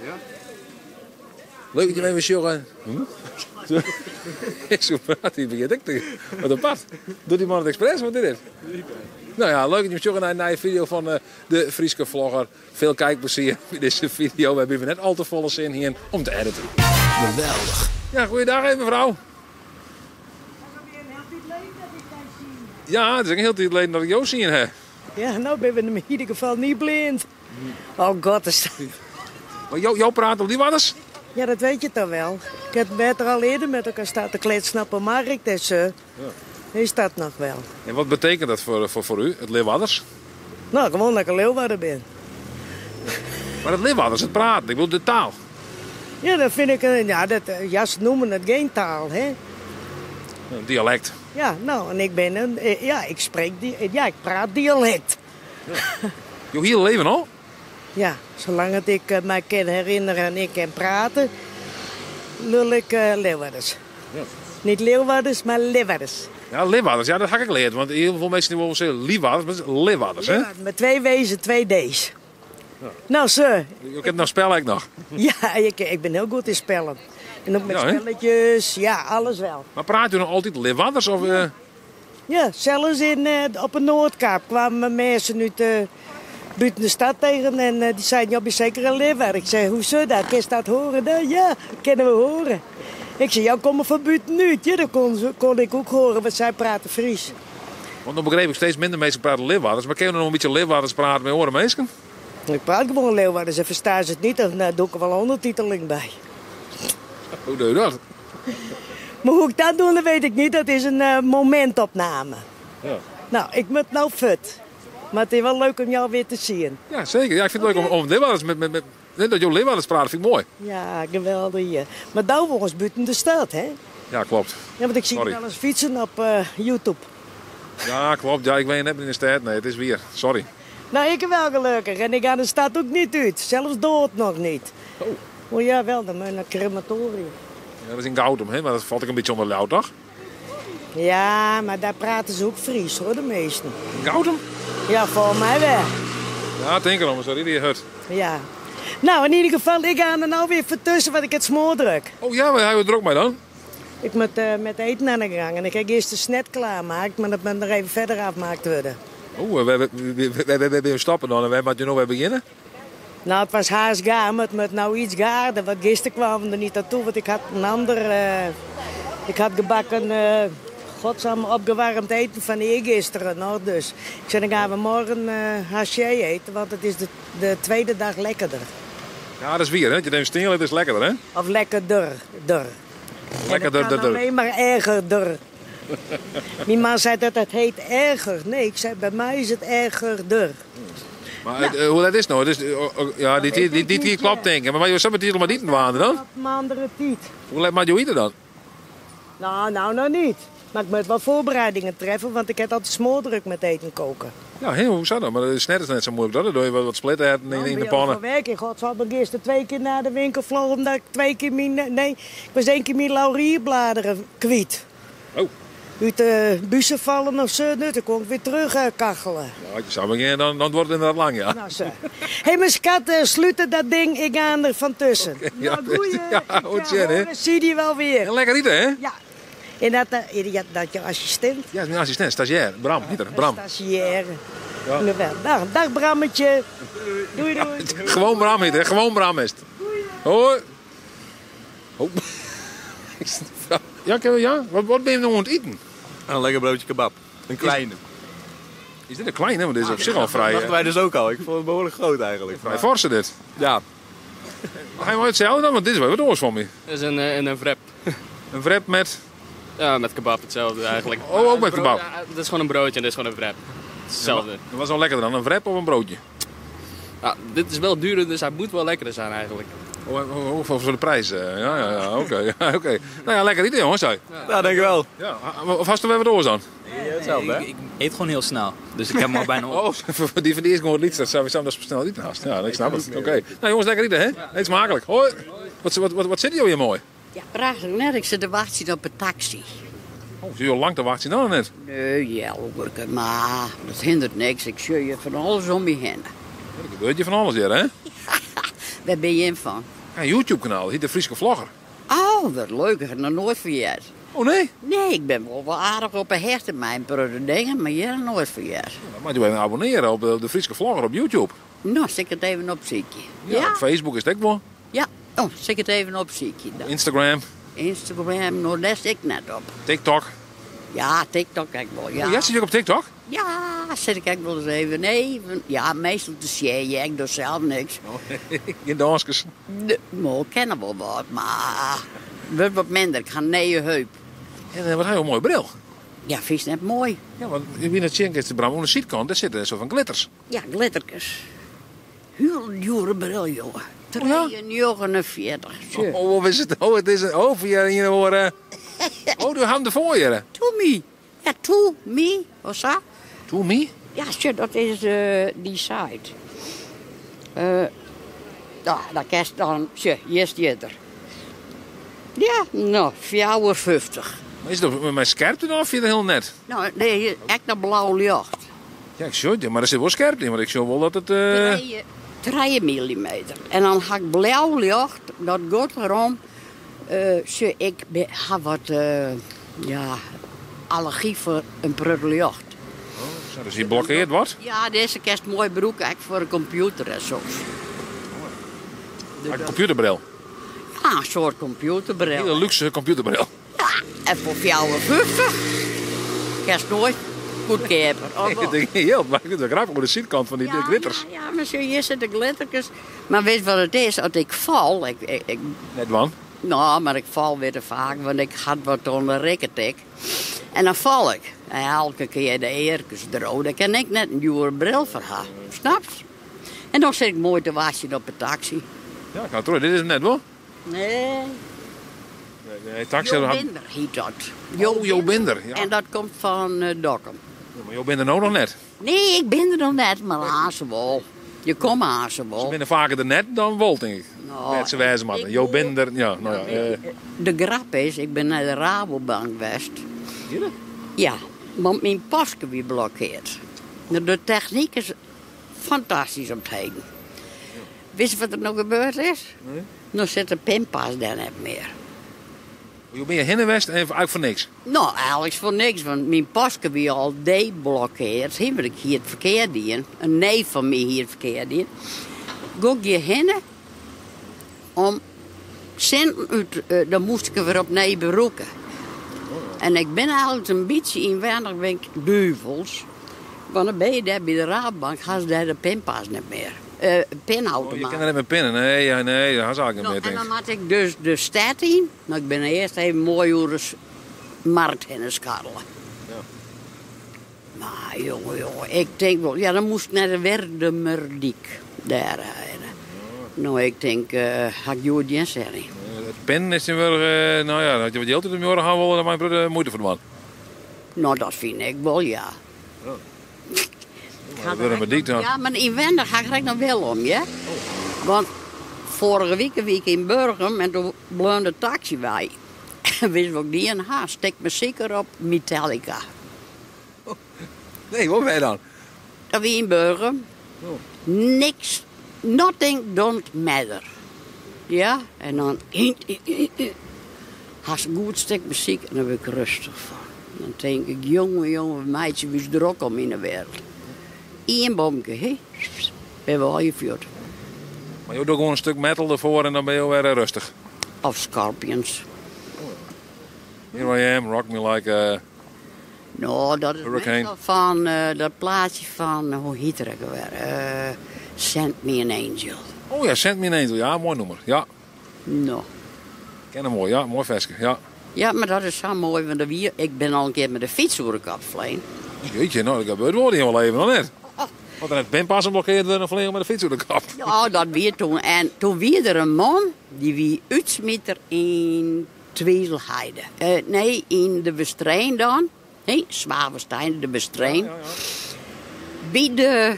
Ja. Leuk dat je mee wil joggen. Ik zo praat hier begint ik te... Wat een pad. Doet die man het expres? Wat is dit? Nou ja, leuk dat je met joggen naar een video van de Frieske vlogger. Veel kijkplezier in deze video. We hebben hier net al te volle zin hier om te editen. Geweldig. Ja, goeiedag even mevrouw. Ja, het is een heel tijd geleden dat ik jou zie heb. Ja, nou ben we in ieder geval niet blind. Oh god, is dat... Maar jou praat op die wadders? Ja, dat weet je toch wel. Ik heb beter al eerder met elkaar staan te kletsen op een markt. Dus is dat nog wel. En wat betekent dat voor u, het Leeuwarders? Nou, gewoon dat ik een Leeuwarder ben. Maar het Leeuwarders, het praten, ik bedoel de taal. Ja, dat vind ik... Ja, ze noemen het geen taal, hè. Een dialect. Ja, nou, en ik ben een... ik praat dialect. Je heel leven al? Ja, zolang het ik mij kan herinneren en ik kan praten, lul ik Leeuwarders. Ja. Niet Leeuwarders, maar Leeuwarders. Ja, Leeuwarders, ja, dat ga ik geleerd. Want heel veel mensen die willen zeggen Leeuwarders, maar het is Leeuwarders, hè? Met 2 W's en 2 D's. Ja. Nou, sir. Je kent nou spel ik nog. Ja, ik ben heel goed in spellen. En ook met spelletjes, ja, alles wel. Maar praat u nog altijd Leeuwarders? Of, Ja, zelfs op een Noordkaap kwamen mensen uit buiten de stad tegen en die zeiden, ja, ben je zeker een Leeuwarder? Ik zei, hoezo dat? Kun je dat horen? Nou, ja, kennen we horen. Ik zei, ja, kom maar van buiten uit. Ja, dan kon ik ook horen, want zij praten Fries. Want dan begreep ik steeds minder mensen praten Leeuwarders. Maar kun je nog een beetje Leeuwarders praten met horen mensen? Ik praat gewoon Leeuwarders en verstaan ze het niet, dan doe ik er wel ondertiteling bij. Hoe doe je dat? Maar hoe ik dat doe, dat weet ik niet. Dat is een momentopname. Ja. Nou, ik moet nou fut. Maar het is wel leuk om jou weer te zien. Ja, zeker. Ja, ik vind het leuk om Leeuwarders dat je Leeuwarders praat, vind ik mooi. Ja, geweldig hier. Maar daar volgens buiten de stad, hè? Ja, klopt. Ja, want ik zie je wel eens fietsen op YouTube. Ja, klopt. Ja, ik ben net in de stad. Nee, het is weer. Sorry. Nou, ik ben wel gelukkig. En ik ga de stad ook niet uit. Zelfs dood nog niet. Oh. Oh ja, wel. Dan moet je naar het crematorium. Ja, dat is in Goutum, hè? Maar dat valt ik een beetje onder jou, toch? Ja, maar daar praten ze ook Fries, hoor, de meesten. In Goutum? Ja, voor mij wel. Ja, denk erom. Sorry, die hut. Ja. Nou, in ieder geval, ik ga er nou weer voor tussen, want ik het smoor druk. Oh ja, waar hebben we druk mee dan? Ik moet met eten aan de gang en ik ga eerst de snet klaarmaken, maar dat moet nog even verder afgemaakt worden. Oh, we hebben stappen dan en wij moeten nu weer beginnen? Nou, het was haast gaar, maar het moet nou iets gaarder. Want gisteren kwamen we er niet naartoe, want ik had een ander... ik had gebakken, godsam, opgewarmd eten van eergisteren. Nou, dus ik zei, dan gaan we morgen haché eten, want het is de tweede dag lekkerder. Ja, dat is weer, hè? Je neemt stil, het is lekkerder, hè? Of lekkerder. Lekkerder. En het kan alleen maar ergerder. Die man zei dat het heet erger. Nee, ik zei, bij mij is het ergerder. Maar hoe dat is nou? Het is, ja, die klopt denken. Maar je zou met die maar niet waan dan? Op een andere tijd. Hoe laat maak je eten dan? Nou niet. Maar ik moet wel voorbereidingen treffen, want ik heb altijd smoordruk met eten koken. Ja, hoe zou dat? Maar de snet is net zo moeilijk. Dan doe je wat splitten in de pannen. Ik had gisteren 2 keer naar de winkel vlogen omdat ik 2 keer ik was 1 keer mijn laurierbladeren kwijt. Oh. Uit de bussen vallen of zo, dan kon ik weer terug kachelen. Ja, je zou beginnen, dan wordt het inderdaad lang, ja. Nou zo. Hé, mijn schat, sluiten dat ding, ik ga er van tussen. Okay, nou, doe je. Ja, goed zin, hè? Zie die wel weer. Ja, lekker eten, hè? Ja. En dat je assistent? Ja, mijn assistent, stagiair. Bram, niet er, Bram. Stagiair. Ja. Dag Brammetje. Doei. Gewoon Bram heet, hè? Gewoon Bram is het. Hoi. Oh. Ja? Wat ben je nou aan het eten? Een lekker broodje kebab. Een kleine. Is dit een kleine? Want dit is op zich al vrij... Dat dachten wij dus ook al. Ik vond het behoorlijk groot eigenlijk. Vrij forse dit. Ja. Ga je maar hetzelfde dan? Want dit is wel wat oors van me. Dat is een wrap. Een wrap met... Ja, met kebab hetzelfde eigenlijk. Oh, ook met kebab? Ja, dat is gewoon een broodje en dit is gewoon een wrap. Hetzelfde. Ja, dat was wel lekkerder dan een wrap of een broodje? Ja, dit is wel duurder, dus hij moet wel lekkerder zijn eigenlijk. Hoeveel voor de prijs? Ja, oké. Nou ja, lekker eten jongens. Ja, dankjewel. Ja, of hast er weer wat oors dan? Hetzelfde, hè? Ik eet gewoon heel snel, dus ik heb hem al bijna op. Oh, die van die eerste gewoon liefst. Dat zou we snel eten haast. Ja, ik snap het. Oké. Nou jongens, lekker eten, hè? Eet smakelijk. Hoi. Wat zit hier weer mooi? Ja, prachtig. Net, ik zit te wachten op een taxi. Oh, zie je al lang te wachten dan net? Nee, ja, maar dat hindert niks. Ik zie je van alles om je heen. Dat gebeurt je van alles hier, hè? Waar ben je in van? Een YouTube-kanaal, hier de Friese vlogger. Oh, wat leuk. Ik heb nog nooit verjaard. Oh nee? Nee, ik ben wel aardig op een hecht in mijn broeder dingen, maar jij hebt nooit verjaard. Maar doe even abonneren op de Friese vlogger op YouTube. Nou, zet ik het even op ziekje. Ja, op Facebook is het ook wel. Ja. Oh, zet ik het even op ziekje dan. Instagram, Instagram, nou, daar zit ik net op. TikTok. Ja, TikTok kijk wel, ja. Oh, jij zit ook op TikTok? Ja, zet ik wel eens even. Nee, ja, meestal te share. Ik doe zelf niks. In dansjes. Maar ik ken er wel wat, maar wordt wat minder. Ik ga nee heup. En wat heb je een mooie bril. Ja, vind je net mooi? Ja, want in het Tjenkens Bram, aan de zijkant, daar zitten zo van glitters. Ja, glittertjes. Heel dure bril, jongen. 49. Oh, wat is het? Oh, het is een overjaar in je oren. Oh, doe hem ervoor, jaren. To me. Ja, to me. Wat is dat? To me? Ja, shit, dat is die site. Daar kerst dan, hier zit er. Ja, nou, 54. Maar is het met mijn scherpte dan of vind je het heel net? Nou, nee, echt een blauw licht. Ja, ik zie het, maar er zit wel scherp in, want ik zie wel dat het... 3 millimeter. En dan ga ik blauw licht, dat gaat erom. Ik heb wat allergie voor een prut licht. Dus je blokkeert wat? Ja, deze kerst mooi broek eigenlijk voor een computer en zo. Een computerbril. Ja, een soort computerbril. Een hele luxe computerbril. Ja, en voor 54. Kerst nooit. Goed keper. Ik denk, heel, maar ik vind het wel grappig op de zijkant van die glitters. Ja, maar hier zitten glittertjes. Maar weet je wat het is? Als ik val... Net man. Nou, maar ik val weer te vaak, want ik had wat onder rikketik. En dan val ik. En elke keer de eerkens droog. Dan kan ik net een nieuwe bril voor haar. Snap je? En dan zit ik mooi te wassen op de taxi. Ja, ik ga terug. Dit is het net wel. Nee. Nee, taxi. Jo Binder heet dat. Jo Binder. Ja. En dat komt van Dokkum. Ja, maar Jo Binder nou nog net. Nee, ik ben er nog net, maar Hazewol. Je komt Hazewol. Ze binnen vaker er net dan Wolt, denk ik. Nou, Met zijn wijze mannen. Jo Binder, ja. Nou ja De grap is, ik ben naar de Rabobank geweest. Hier? Ja, want mijn pasje weer blokkeert. De techniek is fantastisch op het heden. Wist je wat er nog gebeurd is? Nee. Nou zit de pinpas daar niet meer. Jo ben je Hinnenwest en eigenlijk voor niks. Nou, eigenlijk voor niks, want mijn pasje weer al deblokkeerd. Zie wat ik hier het verkeer in. Een neef van mij hier het verkeer in. Ga ik hier heen om centen uit, dan moest ik er weer opnieuw beroeken. En ik ben eigenlijk een beetje inwendig duivels. Want dan ben je daar bij de Raadbank, gaan ze daar de pinpas niet meer. Pinautomaat. Je kan er niet met pinnen. Nee, dat is eigenlijk niet Nou, meer, en denk dan ik. had ik dus de stad in. Nou, ik ben eerst even mooi door de markt heen scharrelen. Ja. Maar jongen, ik denk wel, ja, dan moest ik naar de Werdemerdiek daar rijden. Nou, ik denk, had ik jou die serie. Het pen is weer, nou ja, dat je wat je altijd om je oren gaan willen, dat mijn broeder moeite voor de man. Nou, dat vind ik wel, ja. Ja, Werdemerdiek dan. Ja, maar inwendig ga ik nog wel om, ja. Want vorige week in Burgum en toen bleef de taxi bij. Wist je wat ik die in had? Stek me zeker op Metallica. Nee, wat ben je dan? Dat we in Burgum. Niks. Nothing don't matter. Ja, en dan... Als een goed stuk muziek en dan ben ik rustig van. Dan denk ik, jongen, meidje, wie is er ook om in de wereld. Eén boomke, hè? Ben we al gevuurd. Maar je doet gewoon een stuk metal ervoor en dan ben je weer rustig. Of Scorpions. Here I am, rock me like Nou, dat is Hurricane. meestal van dat plaatje van, hoe heet het ook weer? Send Me an Angel. Oh ja, Send Me an Angel. Ja, mooi nummer. Ja, Nou. ken hem mooi. Ja, mooi versje. Ja. Ja, maar dat is zo mooi, want ik ben al een keer met de fiets door de kap vleen. Jeetje, nou, dat gebeurt wel niet wel even nog net. Want dan het pinpassen blokkeerd en dan vliegen met de fiets door de kap. Ja, dat weer toen. En toen weer er een man, die wie uitsmieter in Twezelheide. Nee, in de Bestrein dan. Nee, Zwavenstein, de Bestrein. Ja. Bij de...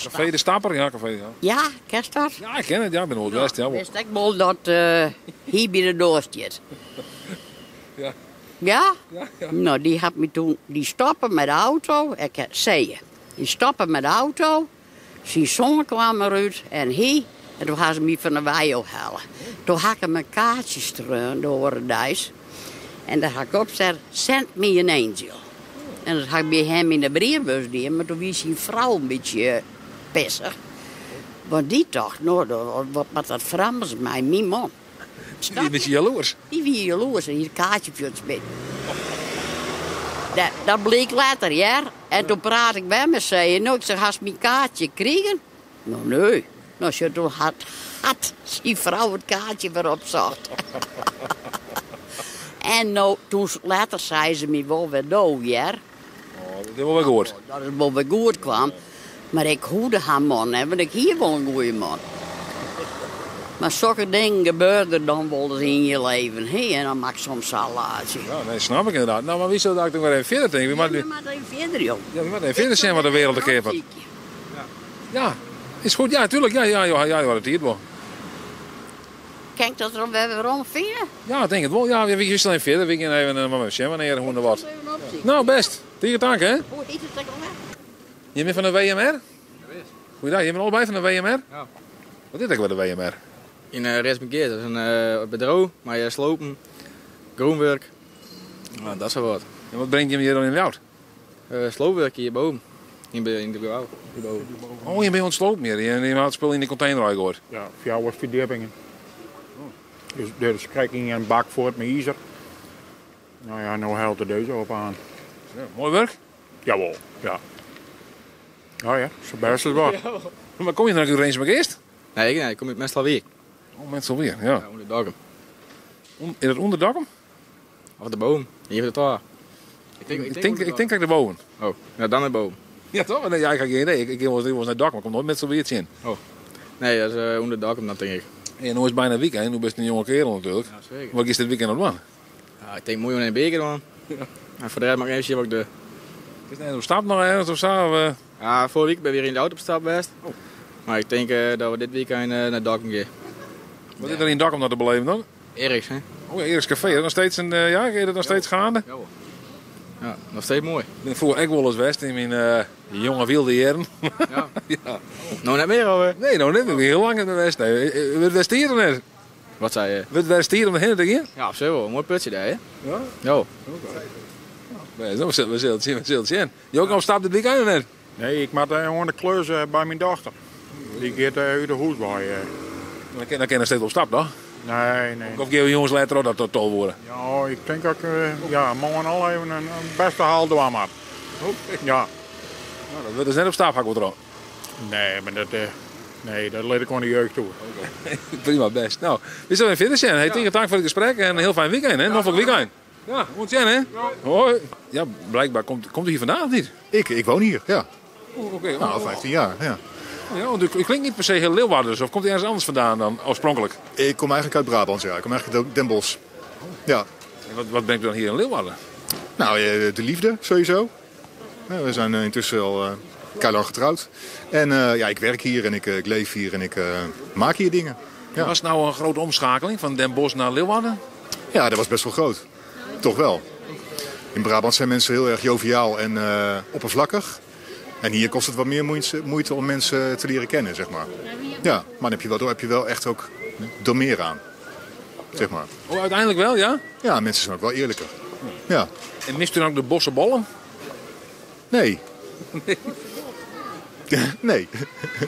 Café de Stapper, ja, café, ja. Ja, kerst dat? Ja, ik ken het, ja, ik ben Noordwest, ja. Wist ik wel dat hier bij de doos zit. Ja. Ja? Ja. Nou, die had me toen... Die stoppen met de auto. Die stoppen met de auto. Zijn zoon kwam eruit. En hij En toen gaan ze me van de wei halen. Toen had ik mijn kaartjes terug door de dijs. En daar had ik op gezegd, send me an angel. En dat had ik bij hem in de brievenbus doen, maar toen was zijn vrouw een beetje pissig. Want die dacht, nou, wat dat verandert mij, mijn man. Die is een beetje jaloers. Die was jaloers en hier kaartje voor het spelen. Dat bleek later, ja. En toen praat ik bij me, zei je, nou, ik zeg, hast mijn kaartje kregen? Nou, nee. Nou, ze toen had die vrouw het kaartje weer opzag. En nou, toen later zei ze me wel weer nou, ja. Oh, dat hebben we wel gehoord. Dat het wel weer goed kwam. Maar ik hoorde haar man, hè, want ik hier wel een goede man. Maar zulke dingen gebeuren dan wel eens in je leven. Hey, en dan maak je soms salaatje. Ja, nee, snap ik inderdaad. Nou, maar wie zou daar toch weer even verder denken? Maar even verder, joh. Ja, we moeten even verder zijn wat de wereld een keer heeft. Ja, is goed. Ja, tuurlijk. Ja, je had het hier wel. Kijk dat er weer ongeveer. Ja, ik denk het wel. Ja, we gaan snel verder. We gaan even maar zien wanneer hoe er wat. Nou, best. Tegen dank, hè? Hoe heet het ook alweer? Je bent van de WMR? Goeiedag, je bent allebei van de WMR? Ja. Wat is dat bij de WMR? In Resmekeer, dat is een bedrijf, maar je slopen, groenwerk, nou, dat soort wat. En wat brengt je hier dan in de oud? Sloopwerk hierboven, in de gebouw. Oh, je bent ontslopen meer. Je had het spul in de container gehoord. Ja, 4 verdiepingen. Dus krijg je een bak voor het met ijzer. Nou ja, nou helpt er deze op aan. Ja, mooi werk. Jawel, ja. Oh ja, zo best is wat. Maar kom je dan ook eens maar eerst? Nee, ik kom uit Mestelweer. Oh, mensen alweer, ja. Ja, onder de daken. In het onderdakum? Of de boom, hier het daar. Ik denk dat ik erboven. Oh, ja, dan naar boven. Ja, toch? Nee, ja, ik ga geen idee. Ik was naar het dak, maar ik kom nooit met zo'n weertje in. Nee, dat is onder de daken, dat denk ik. En nu is het bijna weekend. Nu best een jonge kerel natuurlijk. Ja, zeker. Wat is dit weekend nog aan? Ja, ik denk miljoen in een beker, man. Ja. En voor de rest mag ik even zien wat ik doe. Is er een stap nog ergens of zo? Of, Ja, vorige week ben ik weer in de auto op stap geweest. Oh. Maar ik denk dat we dit weekend naar het dak gaan. Wat is er in het dak om dat te beleven dan? Eriks, hè? Oh, Eriks Café. Is dat nog steeds is dat nog steeds gaande? Ja, nog steeds mooi. Ik ben vroeger ook wel eens West in mijn jonge wilde jaren. Ja. Ja. Nou, net meer alweer. Nee, nou net. Ik ben heel lang in de West. Nee, we West hier net. Wat zei je? We West hier om de heen te gaan. Ja, op zich wel. Een mooi putje daar, hè? Ja? Ja. Nee, we zullen het zien. Je ook nog op stap dit weekend net? Nee, ik maak gewoon de klus bij mijn dochter. Die gaat uit de hoes bij. Dan kan je nog steeds op stap, toch? Nee. Of geven jongens later ook dat tot tol worden? Ja, ik denk dat ik morgen al even een beste haal door maak. Ja. Nou, dat wordt dus net op stap hakken we erop. Nee, maar dat leed ik gewoon de jeugd toe. Prima, best. Nou, we zullen even verder zijn. Hey, tegen dank voor het gesprek en een heel fijn weekend, hè? Nog een weekend. Ja, moet zijn, hè? Hoi. Ja, blijkbaar komt u hier vandaan of niet? Ik woon hier, ja. Oké. Nou, al 15 jaar, ja. Ja, want u klinkt niet per se heel Leeuwarden, of komt u ergens anders vandaan dan oorspronkelijk? Ik kom eigenlijk uit Brabant, ja. Ik kom eigenlijk uit Den Bosch. Ja. En wat brengt u dan hier in Leeuwarden? Nou, de liefde, sowieso. Ja, we zijn intussen al lang getrouwd. En ja, ik werk hier en ik leef hier en ik maak hier dingen. Ja. Was het nou een grote omschakeling van Den Bosch naar Leeuwarden? Ja, dat was best wel groot. Toch wel. In Brabant zijn mensen heel erg joviaal en oppervlakkig. En hier kost het wat meer moeite om mensen te leren kennen, zeg maar. Ja, maar dan heb je wel echt ook er meer aan, zeg maar. Oh, uiteindelijk wel, ja? Ja, mensen zijn ook wel eerlijker. Ja. En mist u dan ook de bossenbollen? Nee. Nee.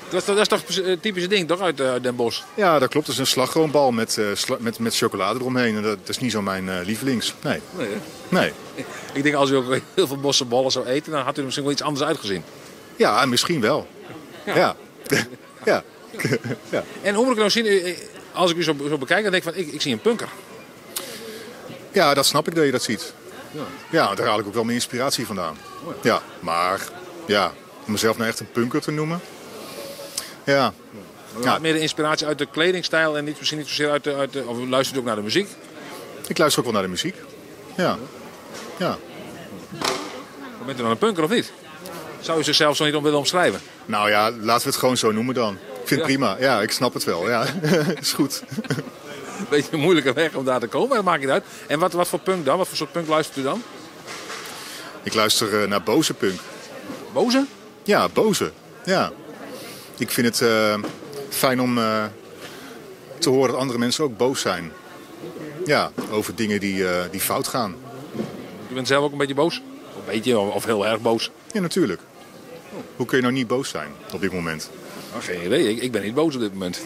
Dat is toch een typische ding, toch, uit Den Bosch? Ja, dat klopt. Het is een slagroombal met chocolade eromheen. En dat is niet zo mijn lievelings. Nee. Nee. Ik denk als u ook heel veel bossenbollen zou eten, dan had u er misschien wel iets anders uitgezien. Ja, misschien wel. Ja. Ja. Ja. En hoe moet ik nou zien, als ik u zo bekijk, dan denk ik van, ik zie een punker. Ja, dat snap ik dat je dat ziet. Ja, daar haal ik ook wel mijn inspiratie vandaan. Ja, maar ja, om mezelf nou echt een punker te noemen. Ja. Ja. Meer de inspiratie uit de kledingstijl en misschien niet zozeer uit de of luistert u ook naar de muziek? Ik luister ook wel naar de muziek. Ja. Ja. Bent u dan een punker of niet? Zou u zichzelf zo niet willen omschrijven? Nou ja, laten we het gewoon zo noemen dan. Ik vind het prima. Ja, ik snap het wel. Ja, is goed. Beetje een moeilijke weg om daar te komen, maar dat maakt niet uit. En wat voor punk dan? Wat voor soort punk luistert u dan? Ik luister naar boze punk. Boze? Ja, boze. Ja. Ik vind het fijn om te horen dat andere mensen ook boos zijn. Ja, over dingen die fout gaan. Je bent zelf ook een beetje boos? Een beetje of heel erg boos? Ja, natuurlijk. Hoe kun je nou niet boos zijn op dit moment? Oh, geen idee, ik ben niet boos op dit moment.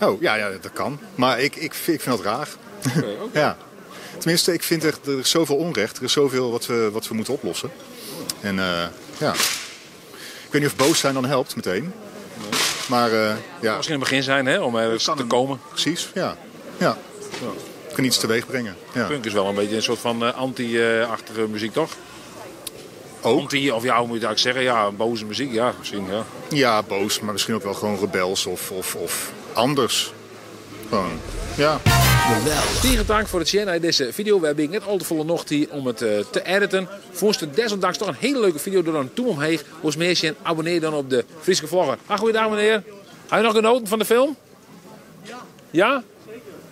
Oh, ja, dat kan. Maar ik vind dat raar. Okay. Ja. Tenminste, ik vind er is zoveel onrecht. Er is zoveel wat we moeten oplossen. En ja. Ik weet niet of boos zijn dan helpt meteen. Nee. Maar ja. Misschien een begin zijn, hè, om ergens te komen. Precies, ja. Kan iets teweeg brengen. Ja. Punk is wel een beetje een soort van anti-achtige muziek, toch? Ook. Anti, of ja, hoe moet je het eigenlijk zeggen? Ja, boze muziek, ja, misschien, ja. Ja, boos, maar misschien ook wel gewoon rebels of anders. Gewoon, ja. Tegen dank voor het zien naar deze video. We hebben net al te volle nog hier om het te editen. Vond je desondanks toch een hele leuke video door een toe omheen. Als mensen abonneer dan op de Frieske Vlogger. Goeiedag meneer. Heb je nog genoten van de film? Ja. Ja?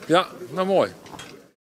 Ja? Nou mooi.